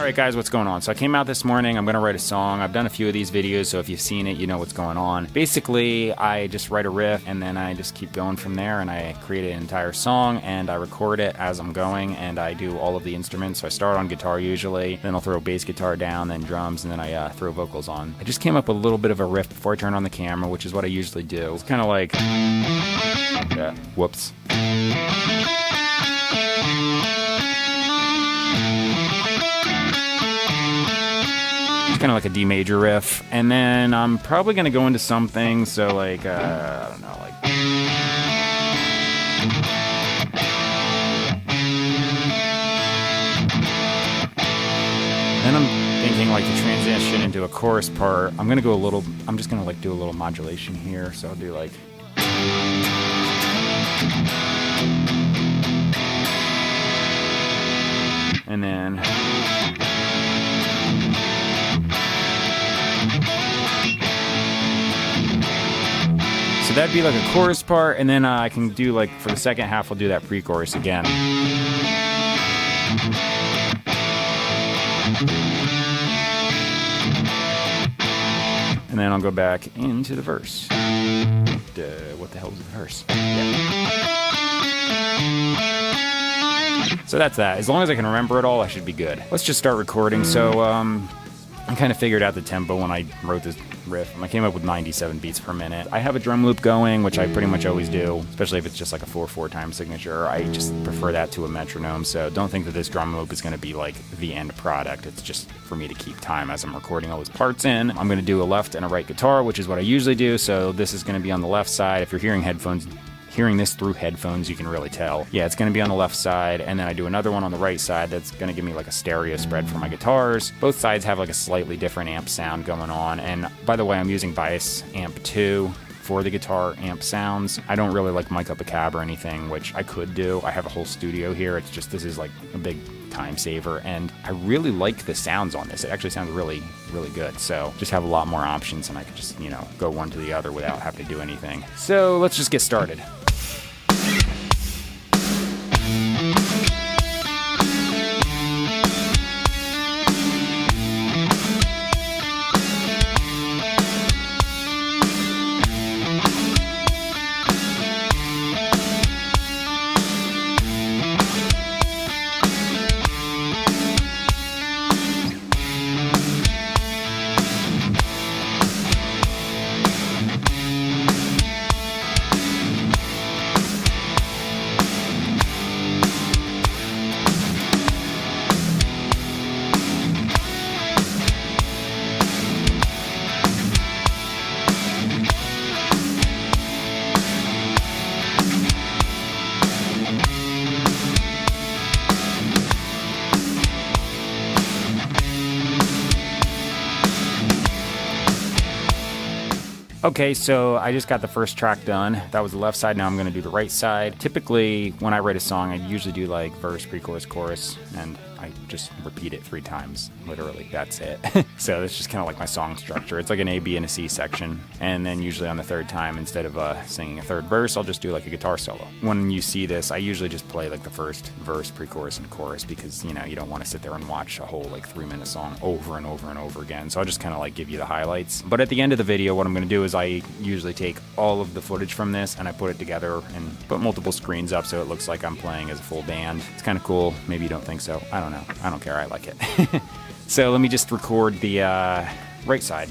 Alright guys, what's going on? So I came out this morning, I'm gonna write a song. I've done a few of these videos, so if you've seen it, you know what's going on. Basically, I just write a riff, and then I just keep going from there, and I create an entire song, and I record it as I'm going, and I do all of the instruments. So I start on guitar usually, then I'll throw bass guitar down, then drums, and then I throw vocals on. I just came up with a little bit of a riff before I turn on the camera, which is what I usually do. It's kind of like... yeah, whoops. Kind of like a D major riff, and then I'm probably gonna go into something, so like I don't know, like then I'm thinking like the transition into a chorus part. I'm just gonna like do a little modulation here, so I'll do like and then so that'd be like a chorus part, and then I can do like, for the second half, I'll do that pre-chorus again. And then I'll go back into the verse. What the hell is the verse? Yeah. So that's that. As long as I can remember it all, I should be good. Let's just start recording. So, I kind of figured out the tempo when I wrote this riff. I came up with 97 beats per minute. I have a drum loop going, which I pretty much always do, especially if it's just like a 4/4 time signature. I just prefer that to a metronome, so don't think that this drum loop is going to be like the end product. It's just for me to keep time as I'm recording all those parts in. I'm going to do a left and a right guitar, which is what I usually do, so this is going to be on the left side. If you're hearing this through headphones, you can really tell. Yeah, it's gonna be on the left side, and then I do another one on the right side that's gonna give me like a stereo spread for my guitars. Both sides have like a slightly different amp sound going on, and by the way, I'm using Bias Amp 2 for the guitar amp sounds. I don't really like mic up a cab or anything, which I could do. I have a whole studio here. It's just, this is like a big time saver, and I really like the sounds on this. It actually sounds really, really good. So just have a lot more options, and I can just, you know, go one to the other without having to do anything. So let's just get started. Okay, so I just got the first track done. That was the left side, now I'm gonna do the right side. Typically, when I write a song, I usually do like verse, pre-chorus, chorus, and I just repeat it 3 times, literally, that's it. So it's just kind of like my song structure. It's like an A, B, and a C section. And then usually on the third time, instead of singing a third verse, I'll just do like a guitar solo. When you see this, I usually just play like the first verse, pre-chorus, and chorus, because, you know, you don't want to sit there and watch a whole like 3-minute song over and over and over again. So I'll just kind of like give you the highlights. But at the end of the video, what I'm gonna do is I usually take all of the footage from this and I put it together and put multiple screens up so it looks like I'm playing as a full band. It's kind of cool. Maybe you don't think so. I don't know. I don't care. I like it. So let me just record the right side.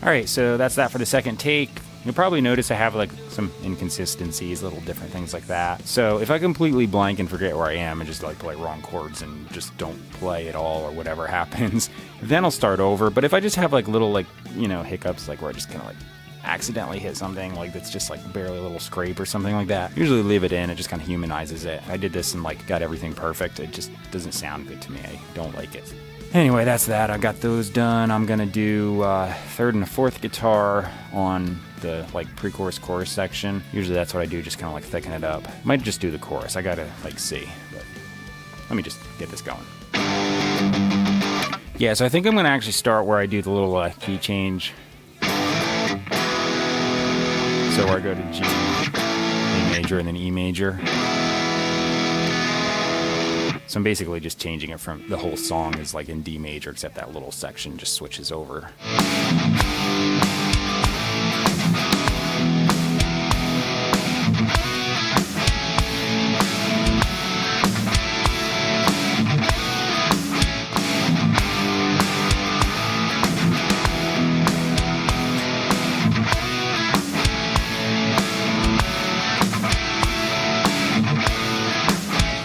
All right, so that's that for the second take. You'll probably notice I have like some inconsistencies, little different things like that. So if I completely blank and forget where I am and just like play wrong chords and just don't play at all or whatever happens, then I'll start over. But if I just have like little like, you know, hiccups, like where I just kind of like accidentally hit something like that's just like barely a little scrape or something like that, usually leave it in. It just kind of humanizes it. I did this and like got everything perfect. It just doesn't sound good to me. I don't like it. Anyway, that's that. I got those done. I'm gonna do third and a fourth guitar on the like pre-chorus chorus section. Usually that's what I do, just kind of like thicken it up. Might just do the chorus. I gotta like see, but let me just get this going. Yeah, so I think I'm gonna actually start where I do the little key change. So where I go to G, A major, and then E major. So I'm basically just changing it from the whole song is like in D major, except that little section just switches over.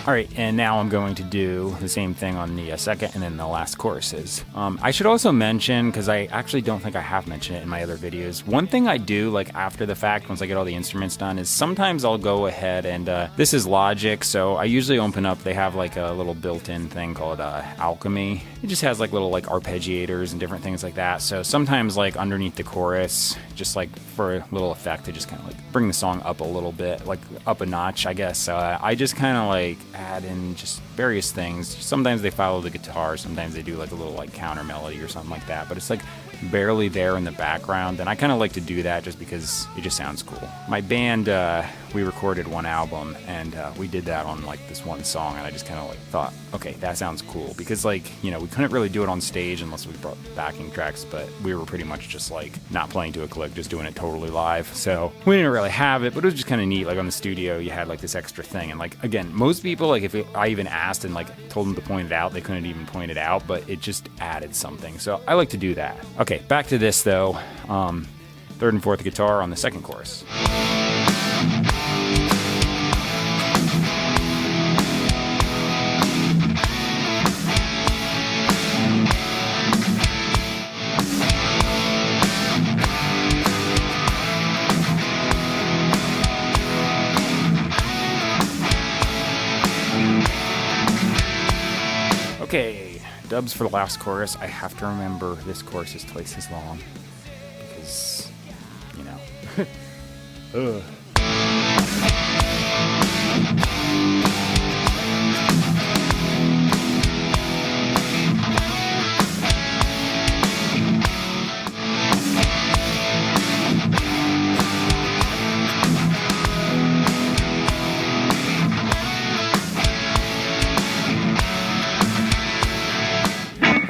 All right, and now I'm going to do the same thing on the second and then the last choruses. I should also mention, because I actually don't think I have mentioned it in my other videos, one thing I do like after the fact, once I get all the instruments done, is sometimes I'll go ahead and, this is Logic, so I usually open up, they have like a little built-in thing called Alchemy. It just has like little like arpeggiators and different things like that, so sometimes like underneath the chorus, just like for a little effect, to just kind of like bring the song up a little bit, like up a notch, I guess. I just kind of like add in just various things. Sometimes they follow the guitar, sometimes they do like a little like counter melody or something like that, but it's like barely there in the background, and I kind of like to do that just because it just sounds cool. My band, we recorded one album, and we did that on like this one song, and I just kind of like thought, okay, that sounds cool, because like, you know, we couldn't really do it on stage unless we brought backing tracks, but we were pretty much just like not playing to a click, just doing it totally live, so we didn't really have it, but it was just kind of neat. Like on the studio, you had like this extra thing, and like again, most people, like if I even asked and like told them to point it out, they couldn't even point it out, but it just added something, so I like to do that. Okay, back to this though. Third and fourth guitar on the second chorus. Okay, dubs for the last chorus. I have to remember this chorus is twice as long because, you know. Ugh.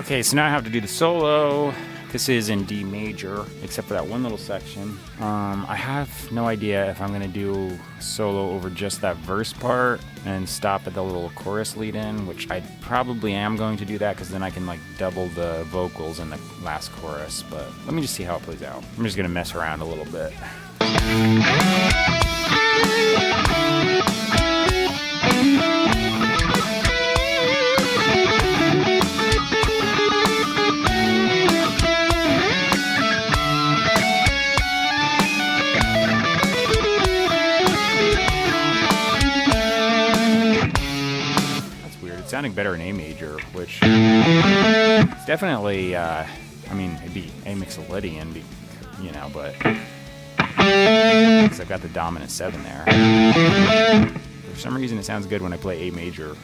Okay, so now I have to do the solo. This is in D major, except for that one little section. I have no idea if I'm gonna do solo over just that verse part and stop at the little chorus lead in, which I probably am going to do that because then I can like double the vocals in the last chorus, but let me just see how it plays out. I'm just gonna mess around a little bit. Sounding better in A major, which it's definitely, I mean, it'd be A Mixolydian, you know, but because I've got the dominant 7 there. For some reason, it sounds good when I play A major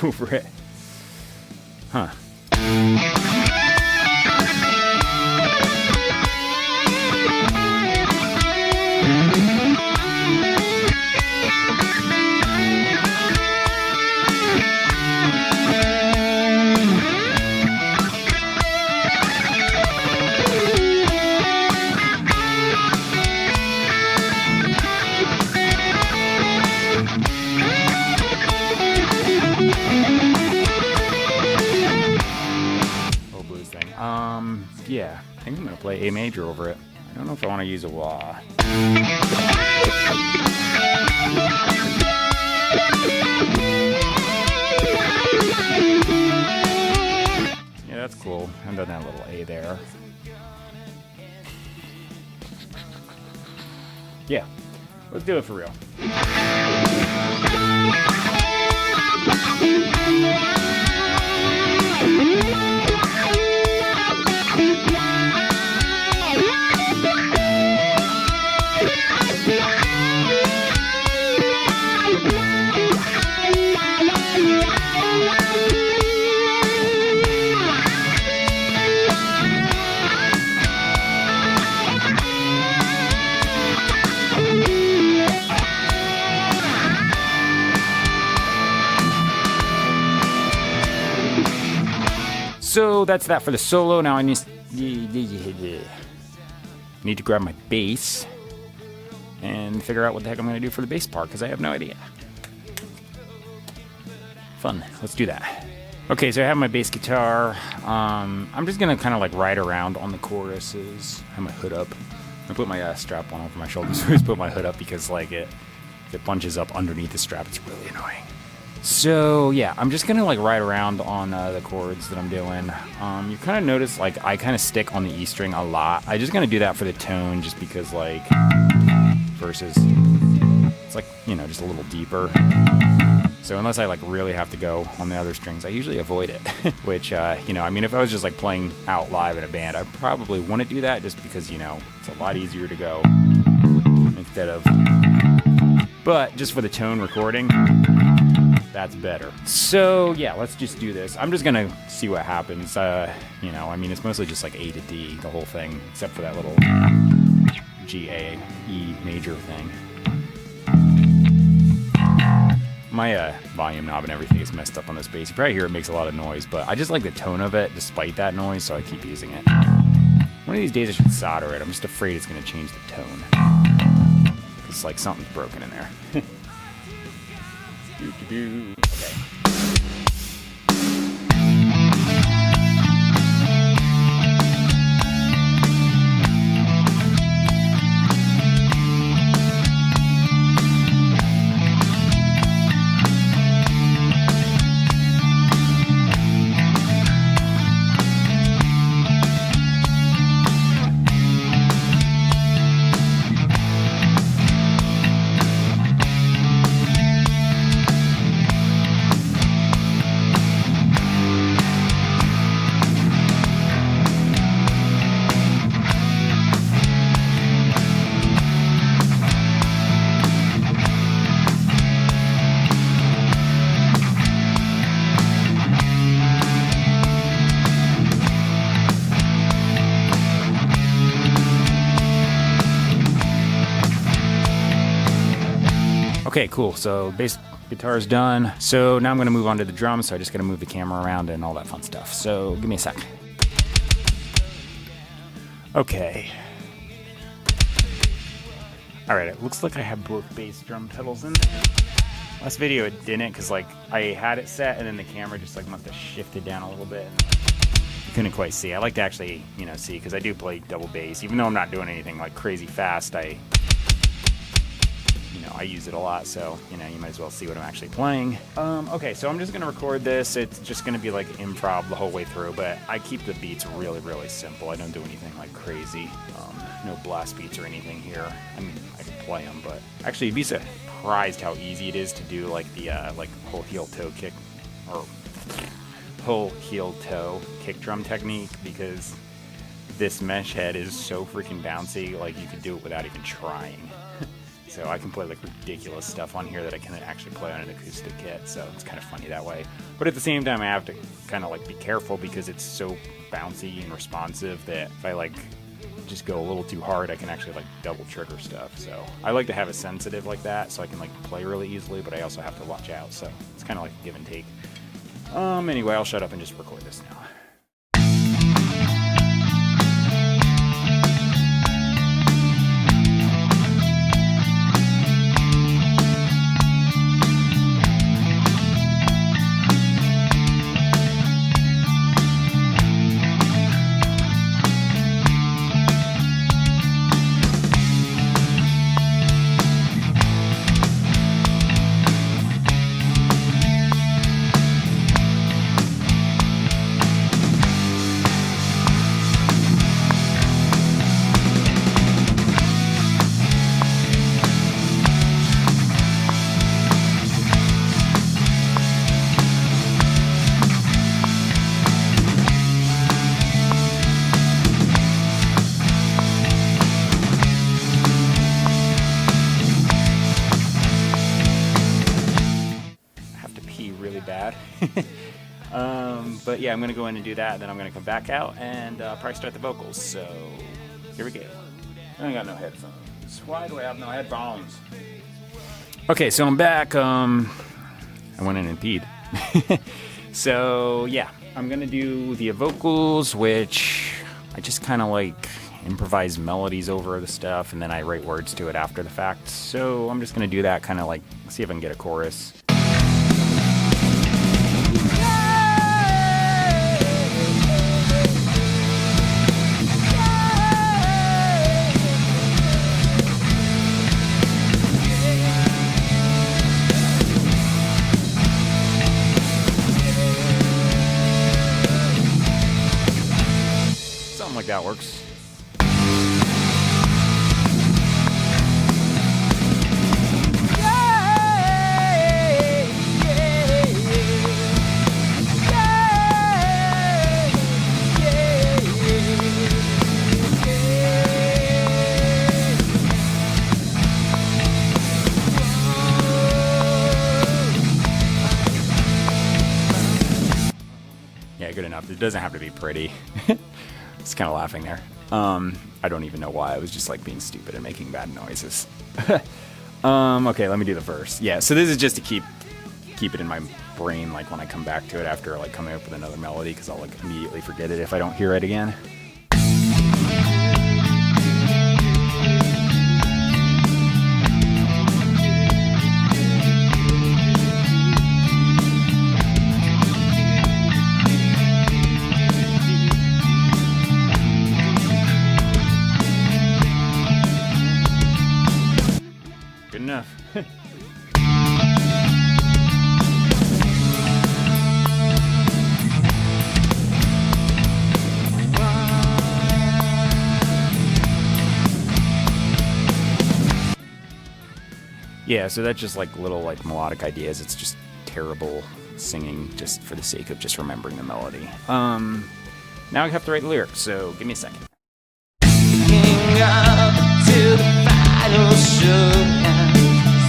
over it. Huh. Yeah, I think I'm going to play A major over it. I don't know if I want to use a wah. Yeah, that's cool. I've done that little A there. Yeah, let's do it for real. So that's that for the solo. Now I need to grab my bass and figure out what the heck I'm going to do for the bass part, because I have no idea. Fun. Let's do that. Okay, so I have my bass guitar. I'm just going to kind of like ride around on the choruses. I have my hood up. I put my strap on over my shoulders. I always put my hood up because like if it bunches up underneath the strap, it's really annoying. So yeah, I'm just gonna like ride around on the chords that I'm doing. You kind of notice like I kind of stick on the E string a lot. I'm just gonna do that for the tone, just because like versus it's like, you know, just a little deeper. So unless I like really have to go on the other strings, I usually avoid it. Which you know, I mean, if I was just like playing out live in a band, I probably wouldn't do that, just because, you know, it's a lot easier to go instead of. But just for the tone recording, that's better. So yeah, let's just do this. I'm just gonna see what happens. You know, I mean, it's mostly just like A to D, the whole thing, except for that little G, A, E major thing. My volume knob and everything is messed up on this bass. You probably hear it makes a lot of noise, but I just like the tone of it despite that noise, so I keep using it. One of these days I should solder it. I'm just afraid it's gonna change the tone. It's like something's broken in there. Okay. Okay, cool. So bass guitar is done. So now I'm going to move on to the drums. So I just got to move the camera around and all that fun stuff. So give me a sec. Okay. All right, it looks like I have both bass drum pedals in there. Last video it didn't, because like I had it set and then the camera just like must have shifted down a little bit. You couldn't quite see. I like to actually, you know, see, because I do play double bass. Even though I'm not doing anything like crazy fast, I use it a lot, so, you know, you might as well see what I'm actually playing. Okay, so I'm just going to record this. It's just going to be like improv the whole way through, but I keep the beats really, really simple. I don't do anything like crazy. No blast beats or anything here. I mean, I can play them, but actually you'd be surprised how easy it is to do like the like whole heel toe kick, or whole heel toe kick drum technique, because this mesh head is so freaking bouncy, like you could do it without even trying. So I can play like ridiculous stuff on here that I can actually play on an acoustic kit, so it's kind of funny that way. But at the same time, I have to kind of like be careful, because it's so bouncy and responsive that if I like just go a little too hard, I can actually like double trigger stuff. So I like to have it sensitive like that, so I can like play really easily, but I also have to watch out. So it's kind of like a give and take. Anyway, I'll shut up and just record this now. But yeah, I'm gonna go in and do that, and then I'm gonna come back out and probably start the vocals. So here we go. I ain't got no headphones. Why do I have no headphones? Okay, so I'm back. I went in and peed. So yeah, I'm gonna do the vocals, which I just kind of like improvise melodies over the stuff, and then I write words to it after the fact. So I'm just gonna do that, kind of like see if I can get a chorus. Something like that works. Yeah, good enough. It doesn't have to be pretty. Just kind of laughing there. I don't even know why. I was just like being stupid and making bad noises. Okay, let me do the verse. Yeah, so this is just to keep it in my brain, like when I come back to it after like coming up with another melody, because I'll like immediately forget it if I don't hear it again. Good enough. Yeah, so that's just like little like melodic ideas. It's just terrible singing just for the sake of just remembering the melody. Now I have to write the lyrics, so give me a second. Speaking up to the final showdown.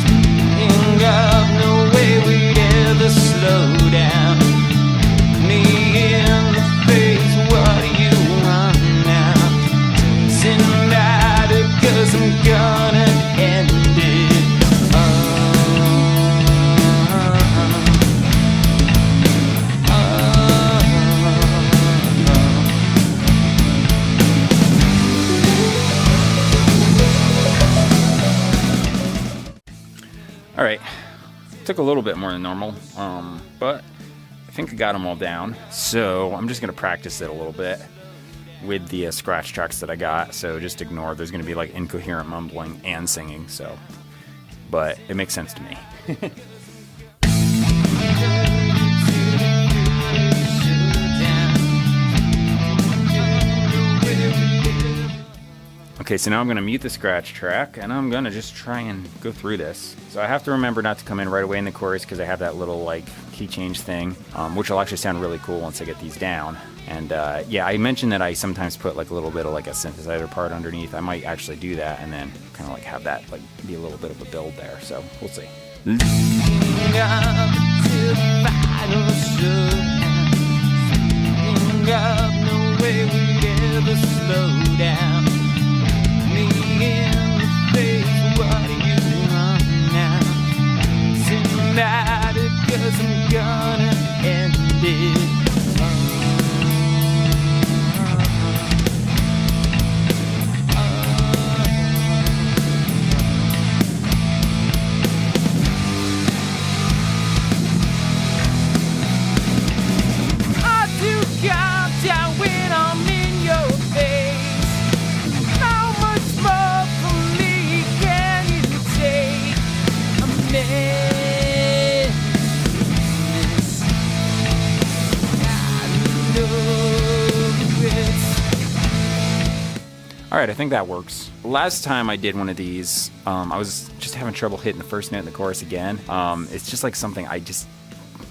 Speaking up, no way we'd ever slow down. Me in the face, what do you want now? Send out it, 'cause I'm gonna end it. All right, took a little bit more than normal, but I think I got them all down. So I'm just gonna practice it a little bit with the scratch tracks that I got. So just ignore, there's gonna be like incoherent mumbling and singing, so, but it makes sense to me. Okay, so now I'm going to mute the scratch track, and I'm going to just try and go through this. So I have to remember not to come in right away in the chorus, because I have that little like key change thing, which will actually sound really cool once I get these down. And yeah, I mentioned that I sometimes put like a little bit of like a synthesizer part underneath. I might actually do that and then kind of like have that like be a little bit of a build there. So we'll see. Me in the face, what do you want now? Send out it, 'cause I'm gonna end it. I do countdown when I'm in your face. Alright, I think that works. Last time I did one of these, I was just having trouble hitting the first note in the chorus again. It's just like something I just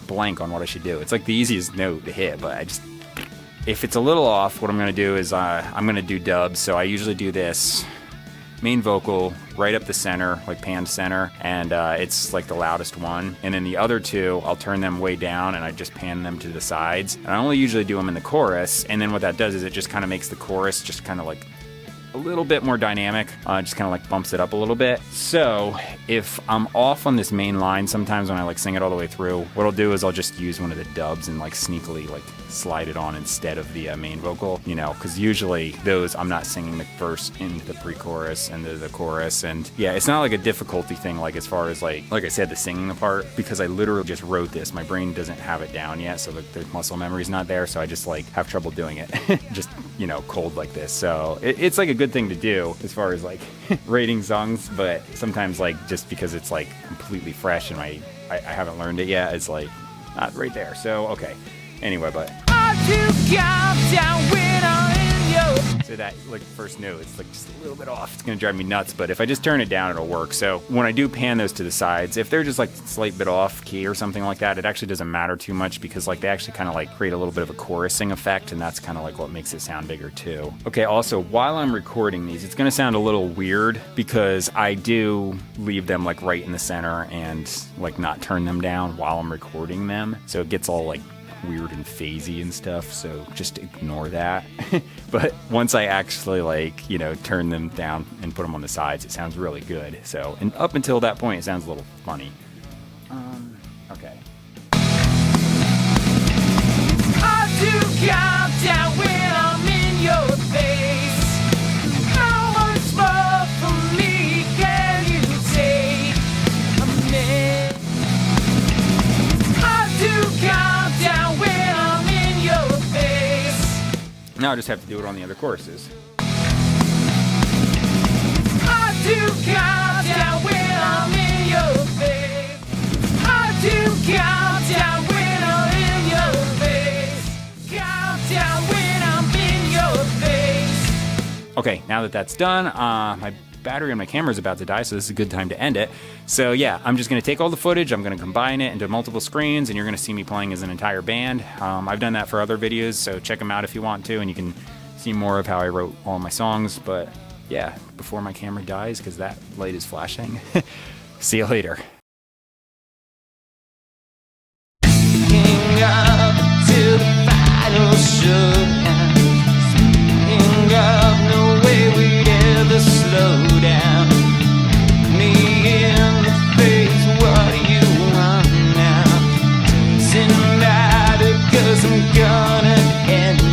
blank on what I should do. It's like the easiest note to hit, but I just, if it's a little off, what I'm going to do is I'm going to do dubs. So I usually do this main vocal right up the center, like panned center, and it's like the loudest one. And then the other two, I'll turn them way down and I just pan them to the sides. And I only usually do them in the chorus, and then what that does is it just kind of makes the chorus just kind of like a little bit more dynamic, just kind of like bumps it up a little bit. So if I'm off on this main line, sometimes when I like sing it all the way through, what I'll do is I'll just use one of the dubs and like sneakily like slide it on instead of the main vocal, you know, because usually those I'm not singing the verse into the pre-chorus and the chorus. And yeah, it's not like a difficulty thing, like as far as like I said, the singing the part, because I literally just wrote this. My brain doesn't have it down yet, so the muscle memory's not there, so I just like have trouble doing it just, you know, cold like this. So it's like a good thing to do as far as like rating songs, but sometimes like just because it's like completely fresh and I haven't learned it yet, it's like not right there. So okay, anyway, but so that like first note, it's like just a little bit off. It's gonna drive me nuts, but if I just turn it down, it'll work. So when I do pan those to the sides, if they're just like a slight bit off key or something like that, it actually doesn't matter too much, because like they actually kind of like create a little bit of a chorusing effect, and that's kind of like what makes it sound bigger too. Okay, also while I'm recording these, it's gonna sound a little weird because I do leave them like right in the center and like not turn them down while I'm recording them, so it gets all like weird and phasey and stuff, so just ignore that. But once I actually like, you know, turn them down and put them on the sides, it sounds really good. So, and up until that point, it sounds a little funny. Okay. I do countdown when I'm in your face. How much more from me can you take? A minute. I do countdown when I'm in your face. Now I just have to do it on the other choruses. I do countdown when I'm in your face. I do countdown when I'm in your face. Countdown when I'm in your face. Okay, now that that's done, my battery on my camera is about to die, so this is a good time to end it. So yeah, I'm just gonna take all the footage, I'm gonna combine it into multiple screens, and you're gonna see me playing as an entire band. I've done that for other videos, so check them out if you want to, and you can see more of how I wrote all my songs. But yeah, before my camera dies, because that light is flashing. See you later. Up to the final showdown. Speaking of, no way we'd ever slow down. Me in the face, what do you want now? Send out, 'cause I'm gonna end